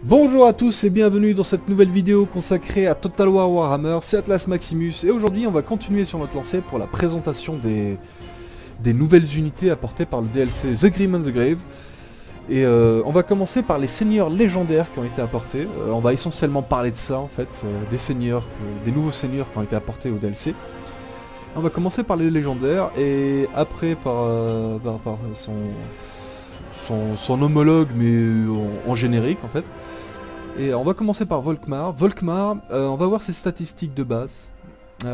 Bonjour à tous et bienvenue dans cette nouvelle vidéo consacrée à Total War Warhammer, c'est Atlas Maximus et aujourd'hui on va continuer sur notre lancée pour la présentation des nouvelles unités apportées par le DLC The Grim and the Grave. Et on va commencer par les seigneurs légendaires qui ont été apportés. On va essentiellement parler de ça en fait, des seigneurs, des nouveaux seigneurs qui ont été apportés au DLC. On va commencer par les légendaires et après par son homologue mais en générique en fait. Et on va commencer par Volkmar. Volkmar, on va voir ses statistiques de base.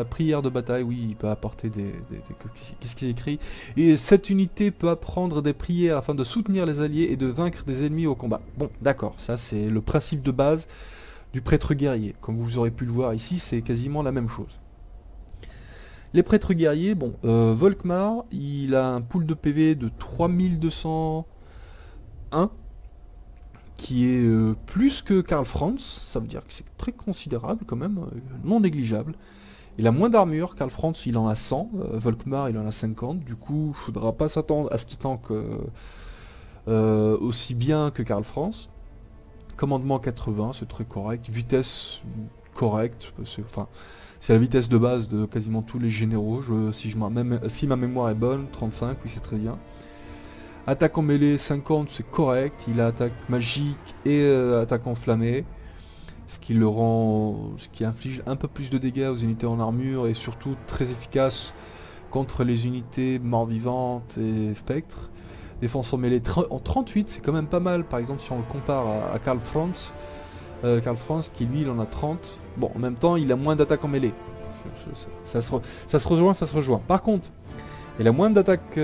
Prière de bataille, oui, il peut apporter qu'est-ce qu'il écrit? Et cette unité peut apprendre des prières afin de soutenir les alliés et de vaincre des ennemis au combat. Bon, d'accord, ça c'est le principe de base du prêtre guerrier. Comme vous aurez pu le voir ici, c'est quasiment la même chose. Les prêtres guerriers, bon, Volkmar, il a un pool de PV de 3201, qui est plus que Karl Franz, ça veut dire que c'est très considérable quand même, non négligeable. Il a moins d'armure, Karl Franz il en a 100, Volkmar il en a 50, du coup il faudra pas s'attendre à ce qu'il tank aussi bien que Karl Franz. Commandement 80, c'est très correct, vitesse correcte, enfin c'est la vitesse de base de quasiment tous les généraux, si ma mémoire est bonne, 35, oui c'est très bien. Attaque en mêlée 50, c'est correct, il a attaque magique et attaque enflammée, ce qui inflige un peu plus de dégâts aux unités en armure et surtout très efficace contre les unités mort-vivantes et spectres. Défense en mêlée en 38, c'est quand même pas mal, par exemple si on le compare à Karl Franz. Karl Franz qui lui il en a 30, bon en même temps il a moins d'attaque en mêlée, ça se rejoint. Par contre, il a moins d'attaque...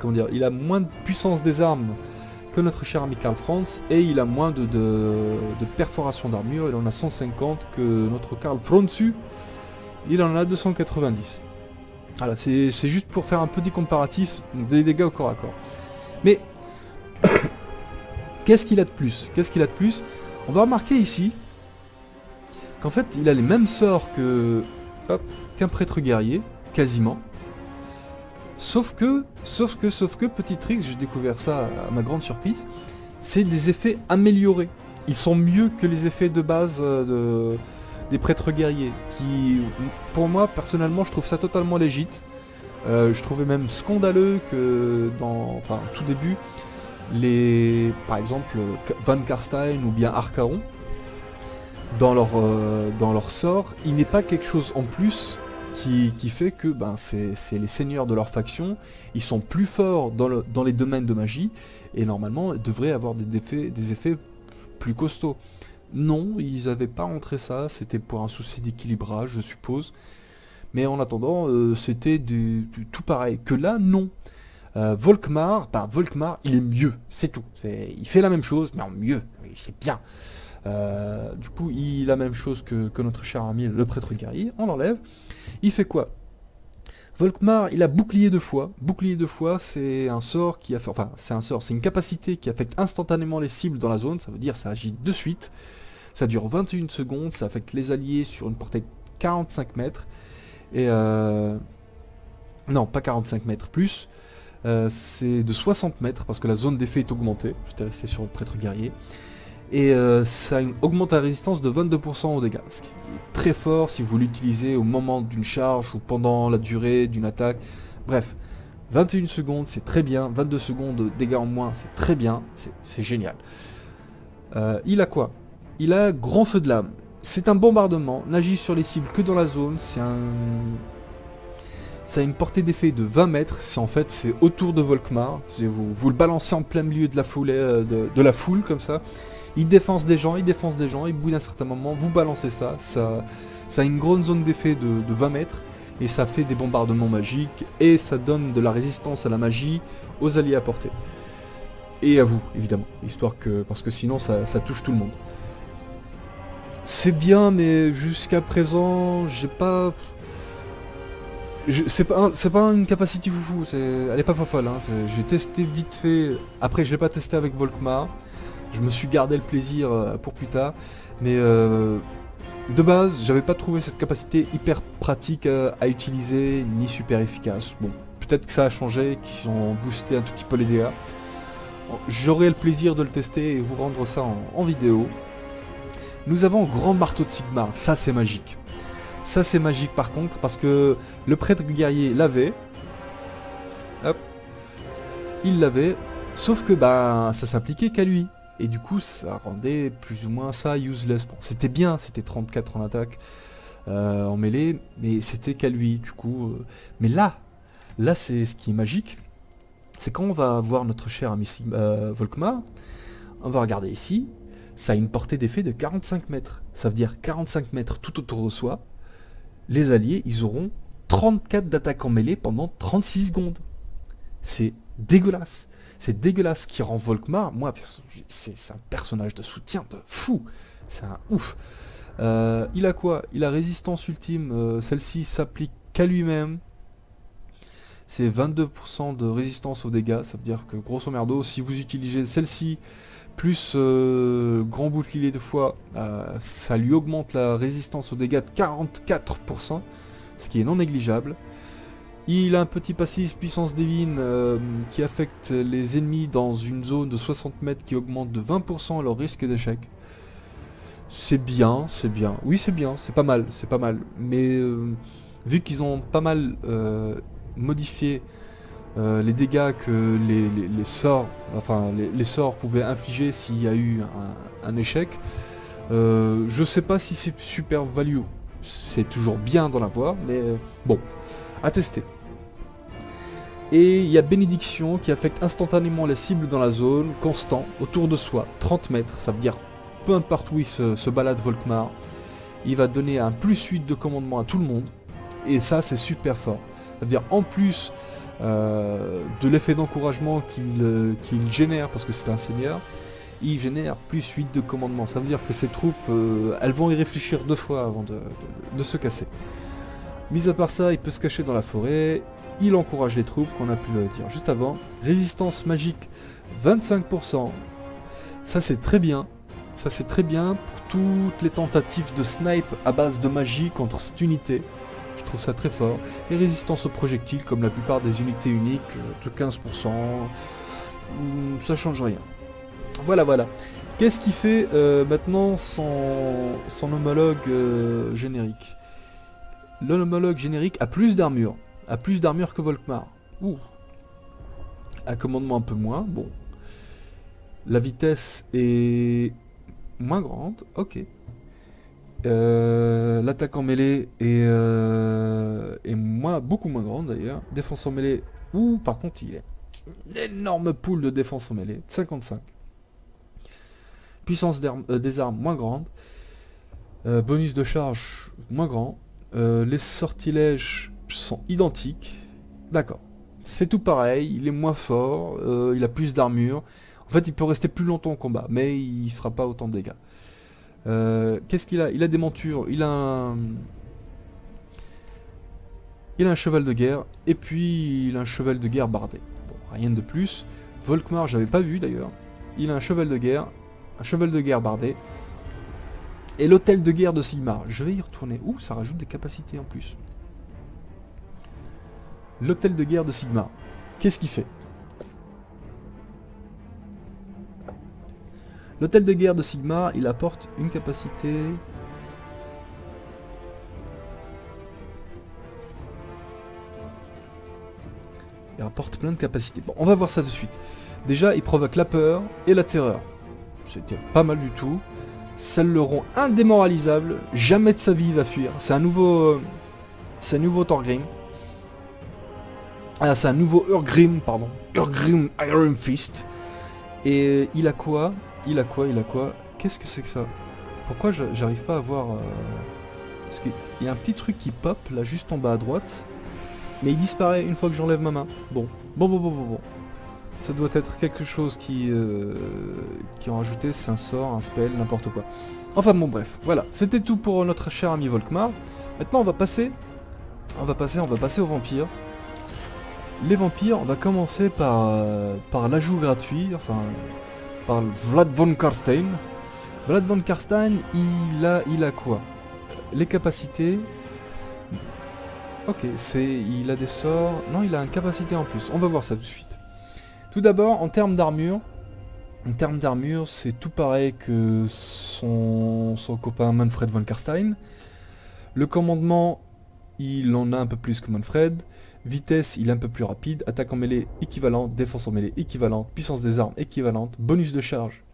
comment dire, il a moins de puissance des armes que notre cher ami Karl Franz et il a moins de perforation d'armure, il en a 150 que notre Karl Franzu, il en a 290. Voilà, c'est juste pour faire un petit comparatif des dégâts au corps à corps. Mais qu'est-ce qu'il a de plus? On va remarquer ici qu'en fait il a les mêmes sorts qu'un prêtre guerrier, quasiment. Sauf que, petit trick, j'ai découvert ça à ma grande surprise, c'est des effets améliorés. Ils sont mieux que les effets de base des prêtres guerriers, qui, pour moi, personnellement, je trouve ça totalement légit. Je trouvais même scandaleux que, au tout début, par exemple, Van Karstein ou bien Archaon, dans leur sort, il n'est pas quelque chose en plus qui fait que c'est les seigneurs de leur faction, ils sont plus forts dans les domaines de magie, et normalement ils devraient avoir des effets plus costauds. Non, ils n'avaient pas rentré ça, c'était pour un souci d'équilibrage je suppose, mais en attendant c'était tout pareil, que là non. Volkmar il est mieux, c'est tout, il fait la même chose mais en mieux, c'est bien. Du coup il a la même chose que notre cher ami le prêtre guerrier, on l'enlève. Il fait quoi? Volkmar il a bouclier de foi. Bouclier de foi c'est un sort qui c'est une capacité qui affecte instantanément les cibles dans la zone, ça veut dire ça agit de suite, ça dure 21 secondes, ça affecte les alliés sur une portée de 45 mètres, et non pas 45 mètres plus, c'est de 60 mètres parce que la zone d'effet est augmentée, j'étais resté sur le prêtre guerrier. Et ça augmente la résistance de 22% aux dégâts, ce qui est très fort si vous l'utilisez au moment d'une charge ou pendant la durée d'une attaque. Bref, 21 secondes c'est très bien, 22 secondes de dégâts en moins c'est très bien, c'est génial. Il a quoi? Il a grand feu de lame, c'est un bombardement, n'agit sur les cibles que dans la zone, ça a une portée d'effet de 20 mètres, c'est autour de Volkmar, vous le balancez en plein milieu de la foule comme ça. Il défonce des gens, et au bout d'un certain moment, vous balancez ça a une grande zone d'effet de 20 mètres, et ça fait des bombardements magiques, et ça donne de la résistance à la magie aux alliés à portée. Et à vous, évidemment, parce que sinon ça touche tout le monde. C'est bien, mais jusqu'à présent, c'est pas une capacité foufou, elle est pas folle, hein. J'ai testé vite fait, après je l'ai pas testé avec Volkmar. Je me suis gardé le plaisir pour plus tard, mais de base, j'avais pas trouvé cette capacité hyper pratique à utiliser, ni super efficace. Bon, peut-être que ça a changé, qu'ils ont boosté un tout petit peu les dégâts. j'aurai le plaisir de le tester et vous rendre ça en vidéo. Nous avons Grand Marteau de Sigmar, ça c'est magique. Ça c'est magique par contre, parce que le prêtre guerrier l'avait. Hop. Il l'avait, sauf que bah ça s'appliquait qu'à lui. Et du coup ça rendait plus ou moins ça useless. Bon, c'était bien, c'était 34 en attaque, en mêlée, mais c'était qu'à lui du coup. Mais là c'est ce qui est magique. C'est quand on va voir notre cher ami Volkmar, on va regarder ici, ça a une portée d'effet de 45 mètres. Ça veut dire 45 mètres tout autour de soi. Les alliés, ils auront 34 d'attaque en mêlée pendant 36 secondes. C'est dégueulasse. C'est dégueulasse qui rend Volkmar, moi, c'est un personnage de soutien de fou. C'est un ouf. Il a quoi? Il a résistance ultime, celle-ci s'applique qu'à lui-même. C'est 22% de résistance aux dégâts, ça veut dire que grosso merdo, si vous utilisez celle-ci, plus grand bouclier de foi, ça lui augmente la résistance aux dégâts de 44%, ce qui est non négligeable. Il a un petit passif puissance divine qui affecte les ennemis dans une zone de 60 mètres qui augmente de 20% leur risque d'échec. C'est bien, c'est bien. Oui, c'est bien, c'est pas mal, c'est pas mal. Mais vu qu'ils ont pas mal modifié les dégâts que les sorts, enfin les sorts pouvaient infliger s'il y a eu un échec, je sais pas si c'est super value. C'est toujours bien d'en avoir, mais bon, à tester. Et il y a Bénédiction qui affecte instantanément les cibles dans la zone, constant, autour de soi, 30 mètres, ça veut dire peu importe où il se balade Volkmar, il va donner un +8 de commandement à tout le monde, et ça c'est super fort. Ça veut dire en plus de l'effet d'encouragement qu'il génère, parce que c'est un seigneur, il génère +8 de commandement. Ça veut dire que ces troupes, elles vont y réfléchir 2 fois avant de se casser. Mis à part ça, il peut se cacher dans la forêt, il encourage les troupes, qu'on a pu le dire juste avant. Résistance magique, 25%. Ça c'est très bien. Ça c'est très bien pour toutes les tentatives de snipe à base de magie contre cette unité. Je trouve ça très fort. Et résistance aux projectiles, comme la plupart des unités uniques, de 15%. Ça change rien. Voilà, voilà. Qu'est-ce qui fait maintenant son homologue générique? L'homologue générique a plus d'armure. A plus d'armure que Volkmar. Ouh. Un commandement un peu moins. Bon. La vitesse est moins grande. Ok. L'attaque en mêlée est beaucoup moins grande d'ailleurs. Défense en mêlée. Ouh, par contre, il est une énorme pool de défense en mêlée. 55. Puissance des armes moins grande. Bonus de charge moins grand. Les sortilèges sont identiques. D'accord. C'est tout pareil. Il est moins fort. Il a plus d'armure. En fait, il peut rester plus longtemps en combat. Mais il fera pas autant de dégâts. Qu'est-ce qu'il a? Il a des montures. Il a un cheval de guerre. Et puis, il a un cheval de guerre bardé. Bon, rien de plus. Volkmar, j'avais pas vu d'ailleurs. Il a un cheval de guerre. Un cheval de guerre bardé. Et l'hôtel de guerre de Sigmar. Je vais y retourner. Ouh, ça rajoute des capacités en plus. L'hôtel de guerre de Sigmar. Qu'est-ce qu'il fait? L'hôtel de guerre de Sigmar, il apporte une capacité... Il apporte plein de capacités. Bon, on va voir ça de suite. Déjà, il provoque la peur et la terreur. C'était pas mal du tout. Ça le rend indémoralisable. Jamais de sa vie il va fuir. C'est un nouveau... c'est un nouveau Thorgrim. Ah, c'est un nouveau Urgrim, pardon. Urgrim Iron Fist. Et il a quoi? Il a quoi? Qu'est-ce que c'est que ça? Pourquoi j'arrive pas à voir... Parce qu'il y a un petit truc qui pop, là, juste en bas à droite. Mais il disparaît une fois que j'enlève ma main. Bon. Ça doit être quelque chose qui ont rajouté, c'est un sort, un spell, n'importe quoi. Enfin bon, bref, voilà. C'était tout pour notre cher ami Volkmar. Maintenant, on va passer aux vampires. Les vampires, on va commencer par l'ajout gratuit, enfin, par Vlad von Karstein. Vlad von Karstein, il a quoi? Les capacités... Ok, il a des sorts... Non, il a une capacité en plus. On va voir ça tout de suite. Tout d'abord, en termes d'armure, En termes d'armure, c'est tout pareil que son copain Manfred von Karstein. Le commandement, il en a un peu plus que Manfred. Vitesse, il est un peu plus rapide. Attaque en mêlée équivalente. Défense en mêlée équivalente. Puissance des armes équivalente. Bonus de charge,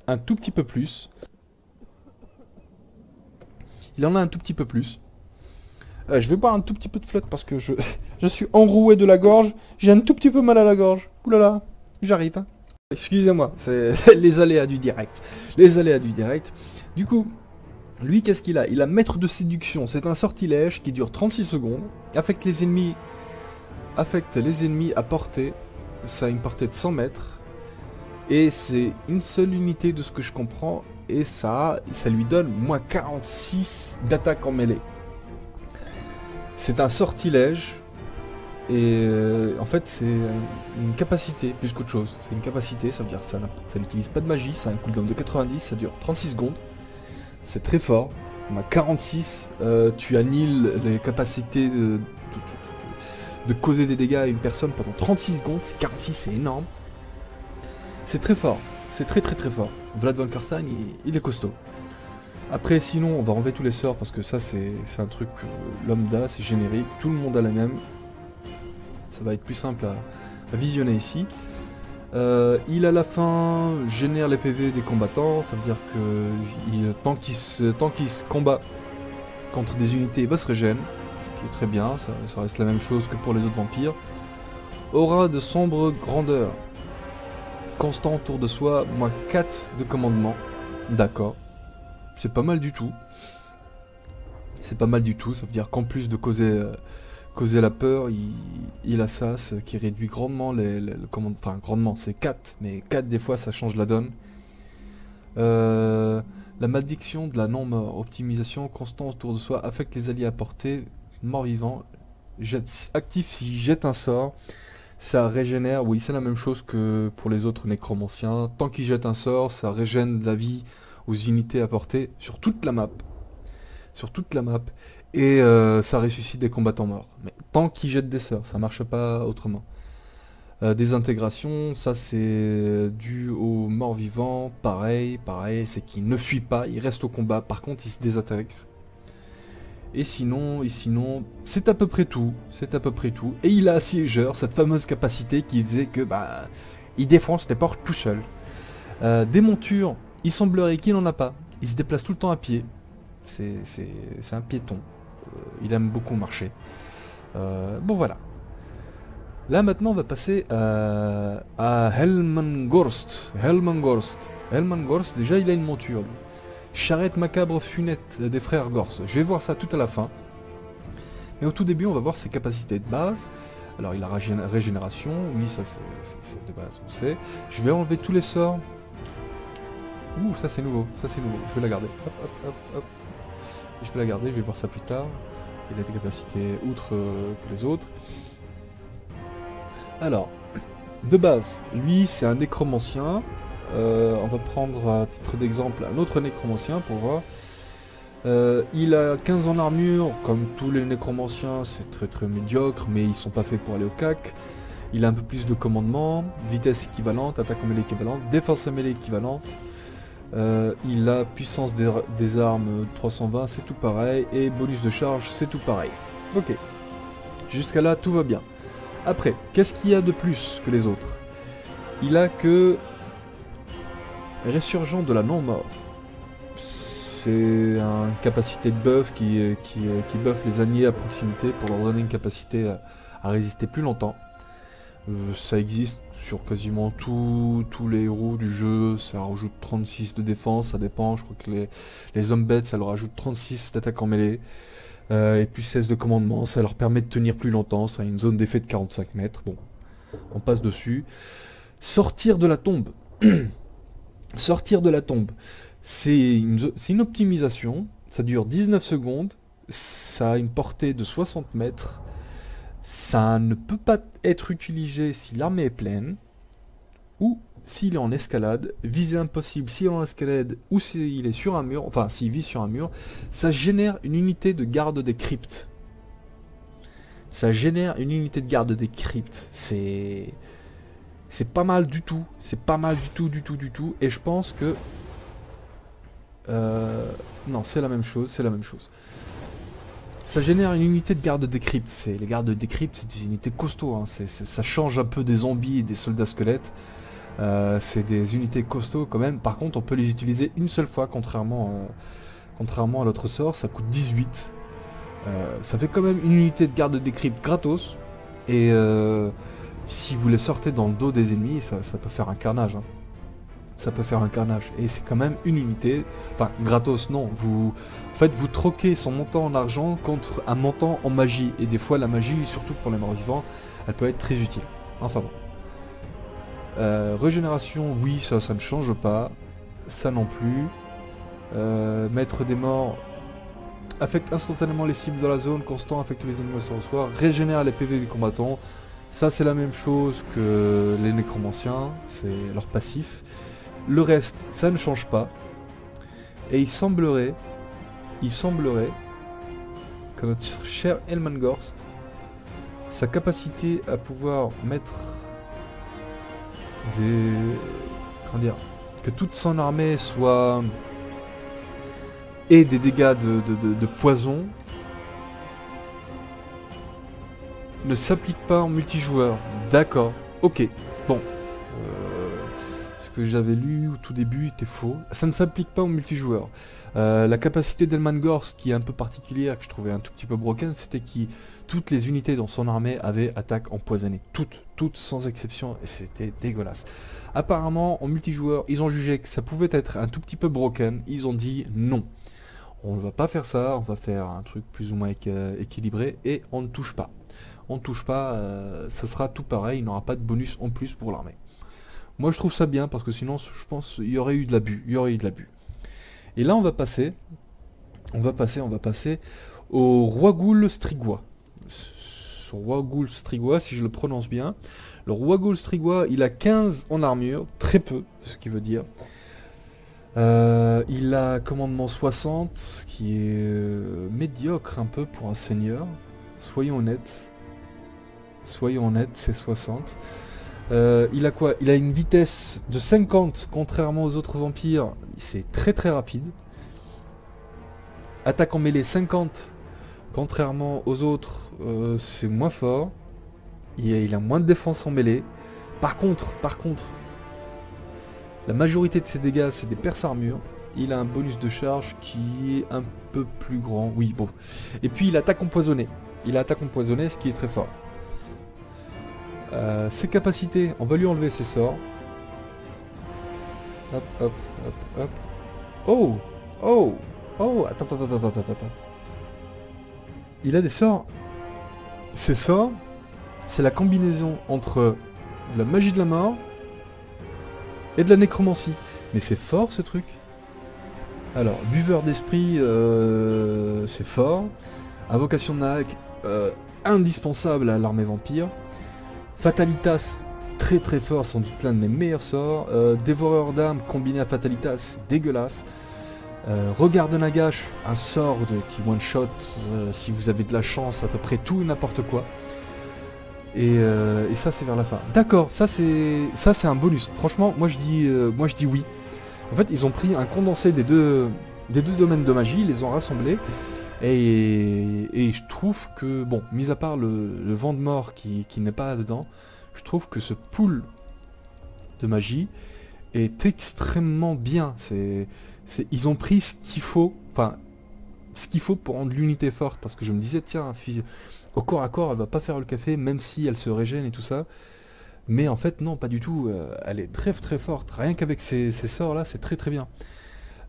un tout petit peu plus. Il en a un tout petit peu plus. Je vais boire un tout petit peu de flotte parce que je suis enroué de la gorge. J'ai un tout petit peu mal à la gorge. Oulala, j'arrive. Hein. Excusez-moi, c'est les aléas du direct. Les aléas du direct. Du coup, lui, qu'est-ce qu'il a? Il a maître de séduction. C'est un sortilège qui dure 36 secondes. Affecte les ennemis à portée. Ça a une portée de 100 mètres. Et c'est une seule unité de ce que je comprends. Et ça lui donne moins 46 d'attaque en mêlée. C'est un sortilège. Et en fait c'est une capacité plus qu'autre chose. C'est une capacité, ça veut dire que ça n'utilise pas de magie. Ça a un cooldown de 90, ça dure 36 secondes. C'est très fort. On a 46, tu annihiles les capacités de causer des dégâts à une personne pendant 36 secondes. 46, c'est énorme. C'est très fort. C'est très fort. Vlad von Karstein, il est costaud. Après, sinon, on va enlever tous les sorts parce que ça, c'est un truc que lambda, c'est générique. Tout le monde a la même. Ça va être plus simple à visionner ici. Il à la fin génère les PV des combattants. Ça veut dire que tant qu'il se combat contre des unités, il va se régène. Ce qui est très bien. Ça reste la même chose que pour les autres vampires. Aura de sombre grandeur. Constant autour de soi, moins 4 de commandement. D'accord. C'est pas mal du tout. C'est pas mal du tout. Ça veut dire qu'en plus de causer la peur, il a ça, ce qui réduit grandement le commandement. Enfin, grandement, c'est 4. Mais 4 des fois, ça change la donne. La malédiction de la non-mort. Optimisation constant autour de soi. Affecte les alliés à portée. Mort-vivant. Actif s'il jette un sort. Ça régénère, oui, c'est la même chose que pour les autres nécromanciens. Tant qu'il jette un sort, ça régène la vie aux unités à portée sur toute la map. Sur toute la map. Et ça ressuscite des combattants morts. Mais tant qu'il jette des sorts, ça marche pas autrement. Désintégration, ça c'est dû au mort-vivant. Pareil, c'est qu'il ne fuit pas, il reste au combat. Par contre, il se désintègre. Et sinon, c'est à peu près tout. C'est à peu près tout. Et il a assiégeur, cette fameuse capacité qui faisait que il défonce les portes tout seul. Des montures, il semblerait qu'il n'en a pas. Il se déplace tout le temps à pied. C'est un piéton. Il aime beaucoup marcher. Bon voilà. Là maintenant on va passer à Helmangorst. Helmangorst, déjà il a une monture. Lui. Charrette macabre funette des frères Gorse. Je vais voir ça tout à la fin. Mais au tout début, on va voir ses capacités de base. Alors, il a régénération. Oui, ça c'est de base, on sait. Je vais enlever tous les sorts. Ouh, ça c'est nouveau. Je vais la garder. Hop. Je vais la garder, je vais voir ça plus tard. Il a des capacités outre que les autres. Alors, de base, lui, c'est un nécromancien. On va prendre à titre d'exemple un autre nécromancien pour voir. Il a 15 en armure, comme tous les nécromanciens, c'est très médiocre, mais ils sont pas faits pour aller au cac. Il a un peu plus de commandement, vitesse équivalente, attaque en mêlée équivalente, défense en mêlée équivalente. Il a puissance des armes 320, c'est tout pareil, et bonus de charge, c'est tout pareil. Ok, jusqu'à là tout va bien. Après, qu'est-ce qu'il y a de plus que les autres? Il a que Résurgent de la non-mort. C'est une capacité de buff qui buff les alliés à proximité pour leur donner une capacité à résister plus longtemps. Ça existe sur quasiment tous les héros du jeu, ça rajoute 36 de défense, ça dépend, je crois que les hommes bêtes ça leur ajoute 36 d'attaque en mêlée, et puis 16 de commandement, ça leur permet de tenir plus longtemps, ça a une zone d'effet de 45 mètres, bon, on passe dessus. Sortir de la tombe. Sortir de la tombe, c'est une optimisation, ça dure 19 secondes, ça a une portée de 60 mètres, ça ne peut pas être utilisé si l'armée est pleine, ou s'il est en escalade, visée impossible s'il est en escalade, ou s'il est sur un mur, enfin s'il vise sur un mur, ça génère une unité de garde des cryptes. Ça génère une unité de garde des cryptes, c'est C'est pas mal du tout. C'est pas mal du tout, du tout, du tout. Et je pense que... non, c'est la même chose, c'est la même chose. Ça génère une unité de garde décrypte. Les gardes de décrypte, c'est des unités costauds. Hein. Ça change un peu des zombies et des soldats squelettes. C'est des unités costauds quand même. Par contre, on peut les utiliser une seule fois, contrairement à l'autre sort. Ça coûte 18. Ça fait quand même une unité de garde décrypte gratos. Et si vous les sortez dans le dos des ennemis, ça peut faire un carnage. Hein. Ça peut faire un carnage. Et c'est quand même une unité. Enfin, gratos, non. En fait, vous troquez son montant en argent contre un montant en magie. Et des fois, la magie, surtout pour les morts vivants, elle peut être très utile. Enfin bon. Régénération, oui, ça ne change pas. Ça non plus. Maître des morts affecte instantanément les cibles dans la zone. Constant affecte les ennemis sur le soir. Régénère les PV des combattants. Ça, c'est la même chose que les nécromanciens. C'est leur passif. Le reste, ça ne change pas. Et il semblerait que notre cher Elmangorst, sa capacité à pouvoir mettre des... Comment dire, que toute son armée soit... et des dégâts de poison, ne s'applique pas en multijoueur. D'accord, ok, bon. Ce que j'avais lu au tout début était faux. Ça ne s'applique pas au multijoueur. La capacité d'Elmangorst, qui est un peu particulière, que je trouvais un tout petit peu broken, c'était que toutes les unités dans son armée avaient attaque empoisonnée. Toutes sans exception, et c'était dégueulasse. Apparemment, en multijoueur, ils ont jugé que ça pouvait être un tout petit peu broken. Ils ont dit non. On ne va pas faire ça, on va faire un truc plus ou moins équilibré, et on ne touche pas. On ne touche pas, ça sera tout pareil, il n'aura pas de bonus en plus pour l'armée. Moi je trouve ça bien, parce que sinon je pense qu'il y aurait eu de l'abus, Et là on va passer au Roi Ghoul Strigoi. Son Roi Ghoul Strigoi, si je le prononce bien. Le Roi Ghoul Strigoi, il a 15 en armure, très peu, ce qui veut dire. Il a commandement 60, ce qui est médiocre un peu pour un seigneur. Soyons honnêtes, c'est 60. Il a quoi? Il a une vitesse de 50, contrairement aux autres vampires. C'est très très rapide. Attaque en mêlée 50, contrairement aux autres, c'est moins fort. Il a moins de défense en mêlée. Par contre, la majorité de ses dégâts, c'est des perces armure. Il a un bonus de charge qui est un peu plus grand. Oui, bon. Et puis il attaque empoisonnée. Ce qui est très fort. Ses capacités, on va lui enlever ses sorts. Hop, hop, hop, hop. Oh, attends. Il a des sorts. Ces sorts, c'est la combinaison entre de la magie de la mort et de la nécromancie. Mais c'est fort ce truc. Alors, buveur d'esprit, c'est fort. Invocation de Naak, indispensable à l'armée vampire. Fatalitas, très très fort, sans doute l'un de mes meilleurs sorts. Dévoreur d'âme combiné à Fatalitas, dégueulasse. Regard de Nagash, un sort qui one-shot, si vous avez de la chance, à peu près tout et n'importe quoi. Et ça c'est vers la fin. D'accord, ça c'est un bonus. Franchement, moi je dis oui. En fait, ils ont pris un condensé des deux domaines de magie, ils les ont rassemblés. Et je trouve que, bon, mis à part le vent de mort qui n'est pas là-dedans, je trouve que ce pool de magie est extrêmement bien. Ils ont pris ce qu'il faut, pour rendre l'unité forte. Parce que je me disais, tiens, au corps à corps, elle va pas faire le café, même si elle se régène et tout ça. Mais en fait, non, pas du tout. Elle est très très forte. Rien qu'avec ces sorts-là, c'est très très bien.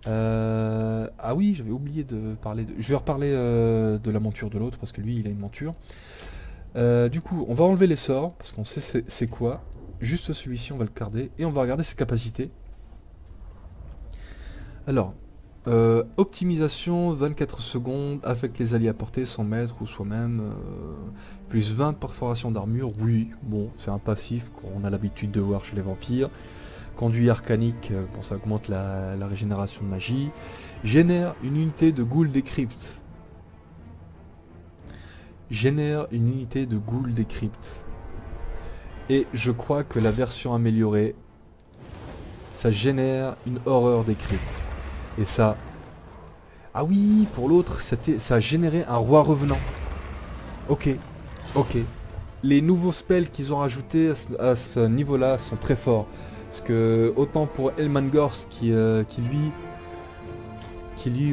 Ah oui, j'avais oublié de parler de... Je vais reparler de la monture de l'autre, parce que lui, il a une monture. Du coup, on va enlever les sorts, parce qu'on sait c'est quoi. Juste celui-ci, on va le garder. Et on va regarder ses capacités. Alors, optimisation, 24 secondes, affecte les alliés à portée, 100 mètres ou soi-même. Plus 20 perforations d'armure, oui, bon, c'est un passif qu'on a l'habitude de voir chez les vampires. Conduit arcanique, bon, ça augmente la régénération de magie. Génère une unité de Ghoul Decrypt. Et je crois que la version améliorée, ça génère une horreur décrite. Et ça... Ah oui, pour l'autre, ça a généré un roi revenant. Ok, ok. Les nouveaux spells qu'ils ont rajoutés à ce niveau-là sont très forts. Parce que autant pour Elmangorst qui lui,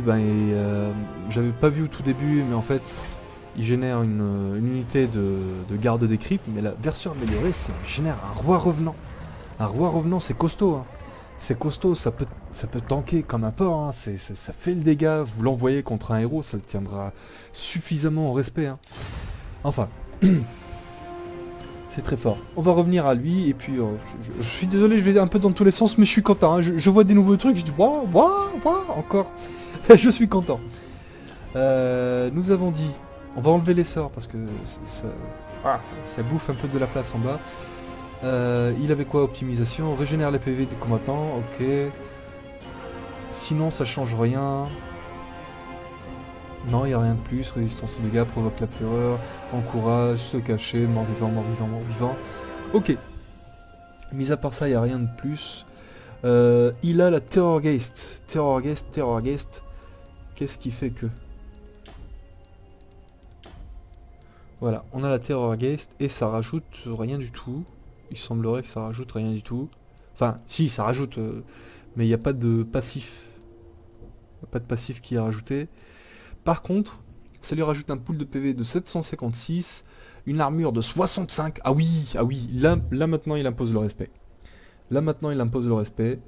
ben, j'avais pas vu au tout début, mais en fait, il génère une unité de garde des cryptes, mais la version améliorée, ça génère un roi revenant. Un roi revenant, c'est costaud, hein. C'est costaud, ça peut tanker comme un porc, hein. Ça fait le dégât, vous l'envoyez contre un héros, ça le tiendra suffisamment au respect, hein. Enfin, c'est très fort. On va revenir à lui, et puis, je suis désolé, je vais un peu dans tous les sens, mais je suis content, hein. Je vois des nouveaux trucs, je dis, waouh, encore. Je suis content. Nous avons dit, on va enlever les sorts, parce que ça bouffe un peu de la place en bas. Il avait quoi? Optimisation, régénère les PV du combattant, ok. Sinon ça change rien. Non, il n'y a rien de plus. Résistance aux dégâts, provoque la terreur, encourage, se cacher, mort vivant, mort vivant, mort vivant. Ok. Mis à part ça, il n'y a rien de plus. Il a la Terrorgeist. Terrorgeist. Qu'est-ce qui fait que... Voilà, on a la Terrorgeist et ça rajoute rien du tout. Il semblerait que ça rajoute rien du tout. Enfin, si, ça rajoute, mais il n'y a pas de passif. Il n'y a pas de passif qui est rajouté. Par contre, ça lui rajoute un pool de PV de 756, une armure de 65. Ah oui, là maintenant il impose le respect. Là maintenant il impose le respect.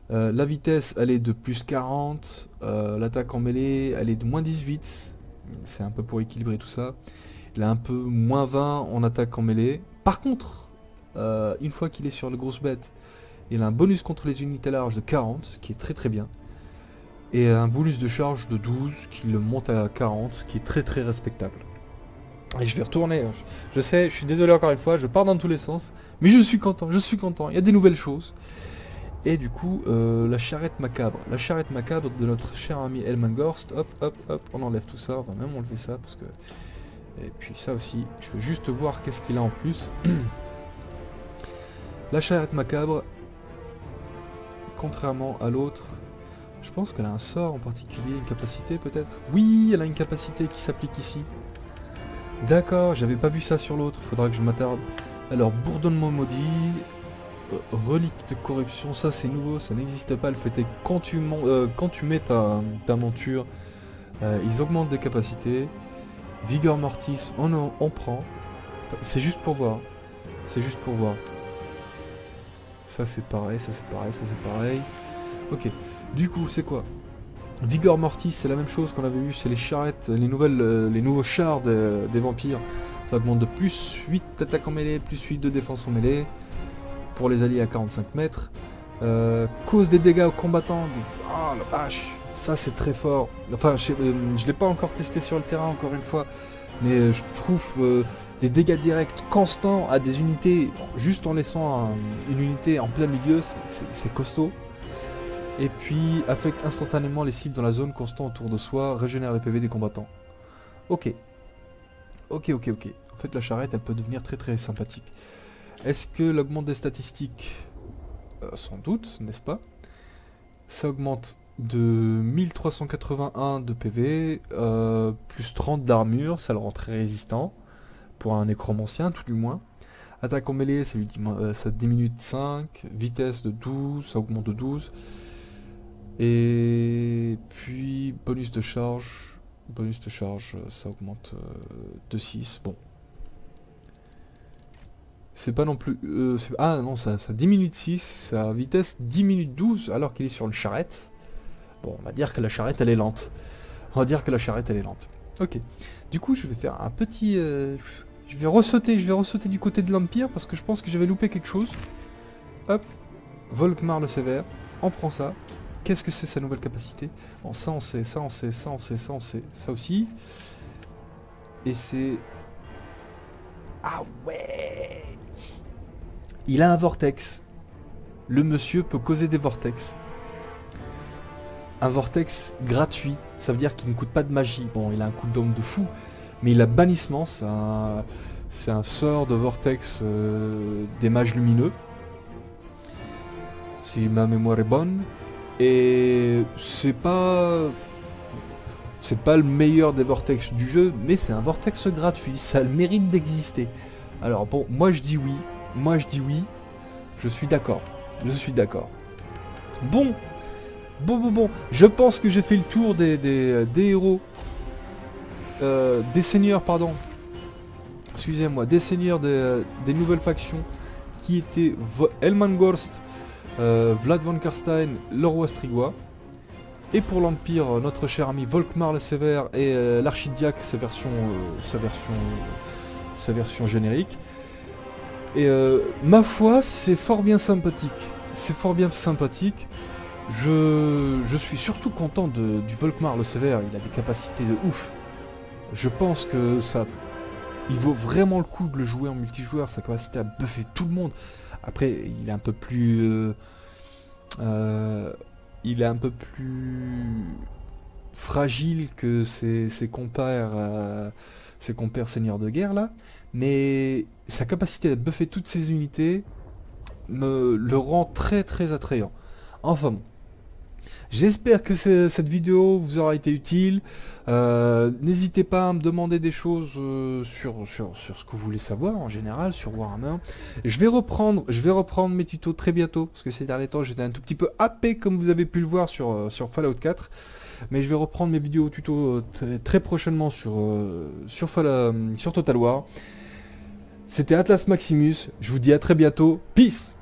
La vitesse, elle est de plus 40. L'attaque en mêlée, elle est de moins 18. C'est un peu pour équilibrer tout ça. Il a un peu moins 20 en attaque en mêlée. Par contre, une fois qu'il est sur le grosse bête, il a un bonus contre les unités larges de 40, ce qui est très très bien. Et un bonus de charge de 12 qui le monte à 40, ce qui est très très respectable. Et je vais retourner, je sais, je suis désolé encore une fois, je pars dans tous les sens, mais je suis content, il y a des nouvelles choses. Et du coup, la charrette macabre de notre cher ami Elmangorst, hop, on enlève tout ça, on va même enlever ça, parce que... Et puis ça aussi, je veux juste voir qu'est-ce qu'il a en plus. La charrette macabre, contrairement à l'autre, je pense qu'elle a un sort en particulier, une capacité peut-être. Oui, elle a une capacité qui s'applique ici. D'accord, j'avais pas vu ça sur l'autre, faudra que je m'attarde. Alors, bourdonnement maudit, relique de corruption, ça c'est nouveau, ça n'existe pas. Le fait est que quand tu mets ta monture, ils augmentent des capacités. Vigor mortis, on prend. C'est juste pour voir. C'est juste pour voir. Ça c'est pareil, ça c'est pareil, ça c'est pareil. Ok. Du coup, c'est quoi? Vigor mortis, c'est la même chose qu'on avait vu chez les charrettes, les nouveaux chars des vampires. Ça augmente de plus 8 d'attaque en mêlée, plus 8 de défense en mêlée. Pour les alliés à 45 mètres. Cause des dégâts aux combattants. Oh la vache! Ça c'est très fort. Enfin, je l'ai pas encore testé sur le terrain encore une fois. Mais je trouve des dégâts directs constants à des unités, juste en laissant une unité en plein milieu, c'est costaud. Et puis affecte instantanément les cibles dans la zone constant autour de soi, régénère les PV des combattants. Ok. En fait la charrette elle peut devenir très très sympathique. Est-ce que l'augmente des statistiques? Sans doute, n'est-ce pas? Ça augmente de 1381 de PV, plus 30 d'armure, ça le rend très résistant. Pour un nécromancien tout du moins. Attaque en mêlée, ça diminue de 5, vitesse de 12, ça augmente de 12. Et puis bonus de charge, ça augmente de 6. Bon. C'est pas non plus... ah non, ça diminue de 6, sa vitesse diminue de 12 alors qu'il est sur une charrette. Bon, on va dire que la charrette elle est lente. Ok. Du coup, je vais faire un petit... je vais ressauter du côté de l'Empire parce que je pense que j'avais loupé quelque chose. Hop. Volkmar le Sévère. On prend ça. Qu'est-ce que c'est sa nouvelle capacité? Bon, ça on sait, ça aussi. Et c'est... Ah ouais! Il a un vortex. Le monsieur peut causer des vortex. Un vortex gratuit. Ça veut dire qu'il ne coûte pas de magie. Bon, il a un cooldown de fou. Mais il a bannissement. Ça... C'est un sort de vortex des mages lumineux. Si ma mémoire est bonne. Et c'est pas le meilleur des vortex du jeu, mais c'est un vortex gratuit, ça a le mérite d'exister. Alors bon, moi je dis oui, je suis d'accord, Bon, je pense que j'ai fait le tour des héros, des seigneurs, pardon, excusez-moi, des seigneurs des nouvelles factions, qui étaient Elmangorst, Vlad von Karstein, le roi Strigoi. Et pour l'Empire, notre cher ami Volkmar le Sévère et l'Archidiacre, sa version générique. Et ma foi, c'est fort bien sympathique. Je suis surtout content du Volkmar le Sévère, il a des capacités de ouf. Je pense que ça... Il vaut vraiment le coup de le jouer en multijoueur, sa capacité à buffer tout le monde. Après, il est un peu plus... il est un peu plus fragile que ses compères seigneurs de guerre là, mais sa capacité à buffer toutes ses unités le rend très très attrayant. Enfin bon. J'espère que cette vidéo vous aura été utile. N'hésitez pas à me demander des choses sur ce que vous voulez savoir en général sur Warhammer. Je vais reprendre mes tutos très bientôt, parce que ces derniers temps j'étais un tout petit peu happé comme vous avez pu le voir sur Fallout 4. Mais je vais reprendre mes vidéos tutos très prochainement sur Total War. C'était Atlas Maximus, je vous dis à très bientôt. Peace!